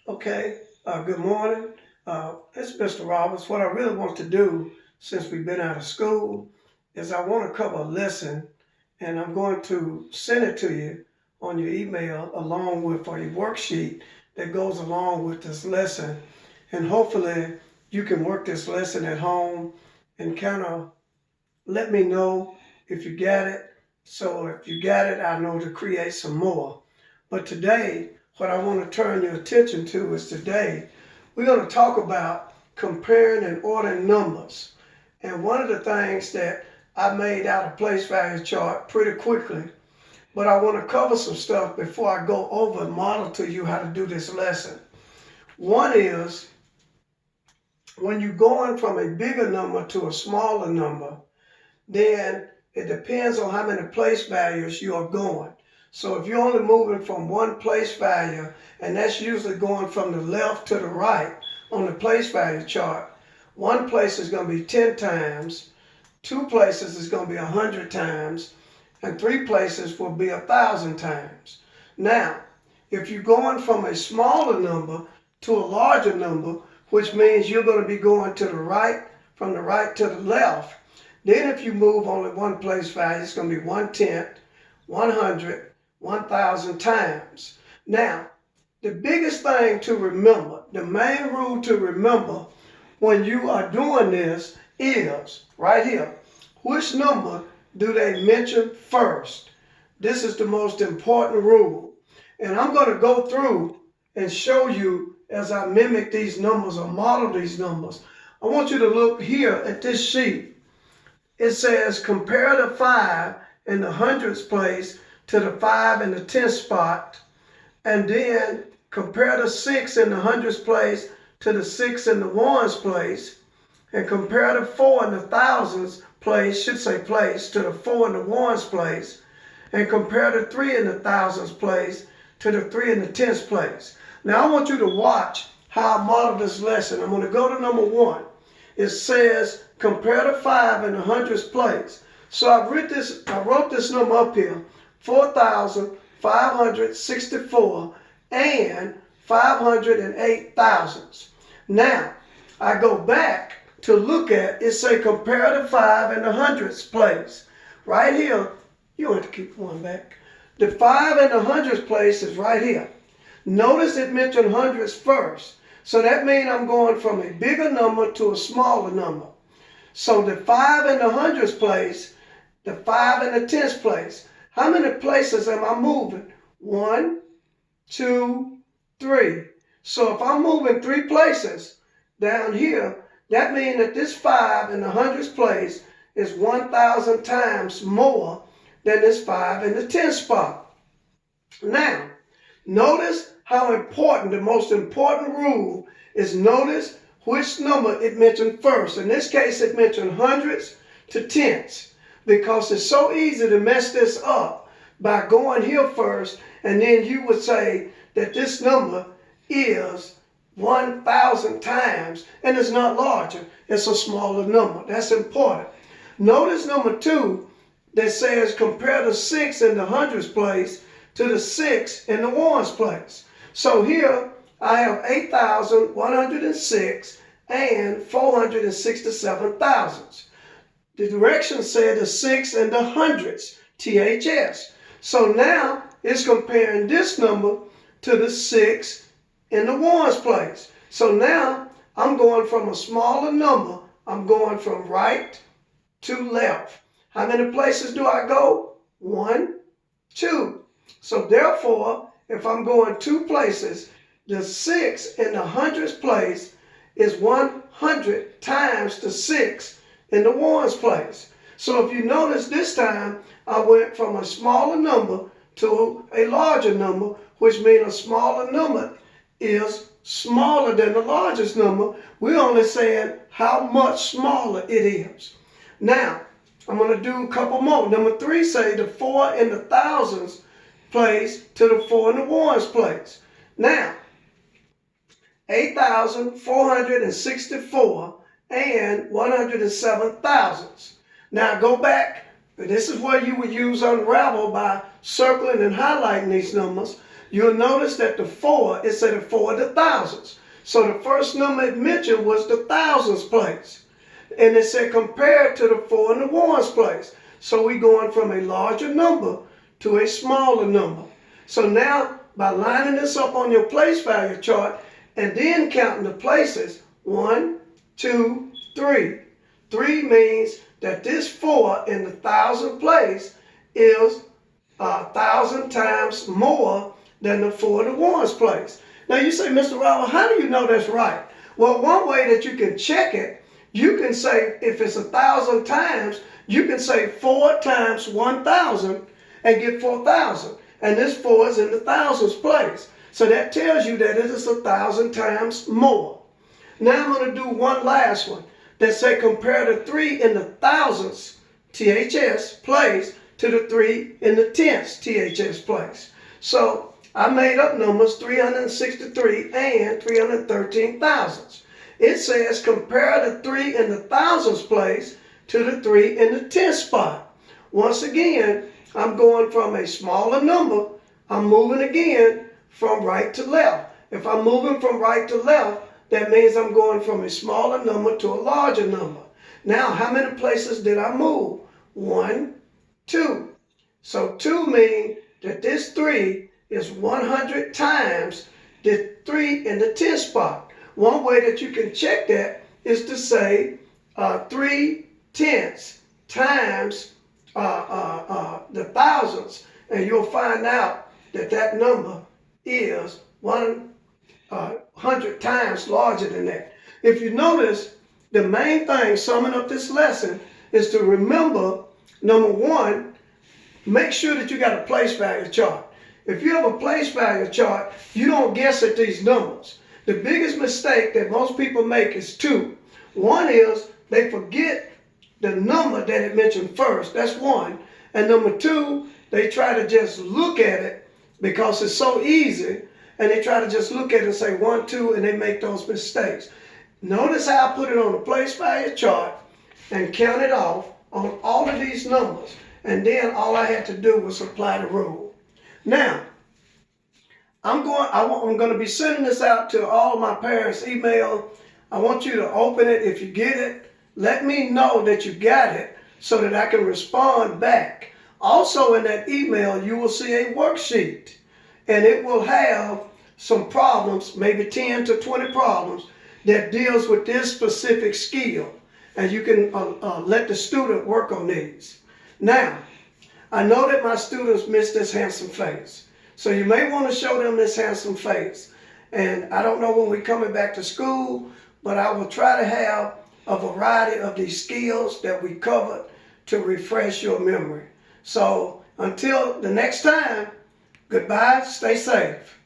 Okay, good morning. It's Mr. Roberts. What I really want to do since we've been out of school is I want to cover a lesson and I'm going to send it to you on your email along with a worksheet that goes along with this lesson. And hopefully you can work this lesson at home and kind of let me know if you got it. So if you got it, I know to create some more. But today, what I want to turn your attention to is today, we're going to talk about comparing and ordering numbers. And one of the things that I made out a place value chart pretty quickly, but I want to cover some stuff before I go over and model to you how to do this lesson. One is when you're going from a bigger number to a smaller number, then it depends on how many place values you are going. So if you're only moving from one place value, and that's usually going from the left to the right on the place value chart, one place is going to be 10 times, two places is going to be 100 times, and three places will be 1,000 times. Now, if you're going from a smaller number to a larger number, which means you're going to be going to the right, from the right to the left, then if you move only one place value, it's going to be 1/10, 100, 1,000 times. Now, the biggest thing to remember, the main rule to remember when you are doing this is right here. Which number do they mention first? This is the most important rule. And I'm going to go through and show you as I mimic these numbers or model these numbers. I want you to look here at this sheet. It says compare the 5 in the hundredths place to the 5 in the tenth spot, and then compare the 6 in the hundredths place to the 6 in the ones place, and compare the 4 in the thousands place, should say place, to the 4 in the ones place, and compare the 3 in the thousands place to the 3 in the tenths place. Now I want you to watch how I model this lesson. I'm going to go to number 1. It says compare the 5 in the hundredths place. So I wrote this number up here, 4,564 and 508 thousandths. Now, I go back to look at, it say compare the 5 in the hundredths place. Right here, you don't have to keep going back. The 5 in the hundredths place is right here. Notice it mentioned hundredths first. So that means I'm going from a bigger number to a smaller number. So the 5 in the hundredths place, the 5 in the tenths place. How many places am I moving? 1, 2, 3. So if I'm moving 3 places down here, that means that this 5 in the hundredths place is 1,000 times more than this 5 in the tenth spot. Now, notice how important, the most important rule is notice which number it mentioned first. In this case, it mentioned hundredths to tenths because it's so easy to mess this up by going here first, and then you would say that this number is 1,000 times, and it's not larger, it's a smaller number. That's important. Notice number 2 that says compare the 6 in the hundredths place to the 6 in the ones place. So here I have 8,106 and 467 thousandths. The directions said the 6 in the hundredths, THS. So now it's comparing this number to the 6 in the ones place. So now I'm going from a smaller number, I'm going from right to left. How many places do I go? 1, 2. So therefore, if I'm going 2 places, the 6 in the hundredths place is 100 times the 6 in the ones place. So if you notice this time, I went from a smaller number to a larger number, which means a smaller number is smaller than the largest number. We're only saying how much smaller it is. Now, I'm going to do a couple more. Number 3 say the 4 in the thousands place to the 4 in the ones place. Now, 8,464 and 107 thousandths. Now go back. This is where you would use unravel by circling and highlighting these numbers. you'll notice that the 4, it said the 4 of the thousands. So the first number it mentioned was the thousands place. And it said compared to the 4 in the ones place. So we're going from a larger number to a smaller number. So now, by lining this up on your place value chart and then counting the places, 1, 2, 3. 3 means that this 4 in the thousand place is 1,000 times more than the 4 in the ones place. Now you say, Mr. Robert, how do you know that's right? Well, one way that you can check it, you can say if it's 1,000 times, you can say 4 times 1,000 and get 4,000. And this 4 is in the thousands place. So that tells you that it is 1,000 times more. Now I'm going to do one last one that say compare the 3 in the thousands, THS, place to the 3 in the tenths, THS, place. So I made up numbers 363 and 313 thousandths. It says compare the 3 in the thousands place to the 3 in the tenth spot. Once again, I'm going from a smaller number, I'm moving again from right to left. If I'm moving from right to left, that means I'm going from a smaller number to a larger number. Now, how many places did I move? 1, 2. So 2 means that this 3 is 100 times the 3 in the tenth spot. One way that you can check that is to say 3 tenths times the thousands, and you'll find out that that number is 100 times larger than that. If you notice, the main thing summing up this lesson is to remember, number one, make sure that you got a place value chart. If you have a place value chart, you don't guess at these numbers. The biggest mistake that most people make is 2. One is they forget the number that it mentioned first. That's 1. And number 2, they try to just look at it because it's so easy, and they try to just look at it and say 1, 2, and they make those mistakes. Notice how I put it on the place value chart and count it off on all of these numbers. And then all I had to do was apply the rule. Now, I'm going to be sending this out to all my parents' email. I want you to open it. If you get it, let me know that you got it so that I can respond back. Also in that email, you will see a worksheet, and it will have some problems, maybe 10 to 20 problems that deals with this specific skill. And you can let the student work on these. Now, I know that my students miss this handsome face. So you may want to show them this handsome face. And I don't know when we're coming back to school, but I will try to have a variety of these skills that we covered to refresh your memory. So until the next time, goodbye, stay safe.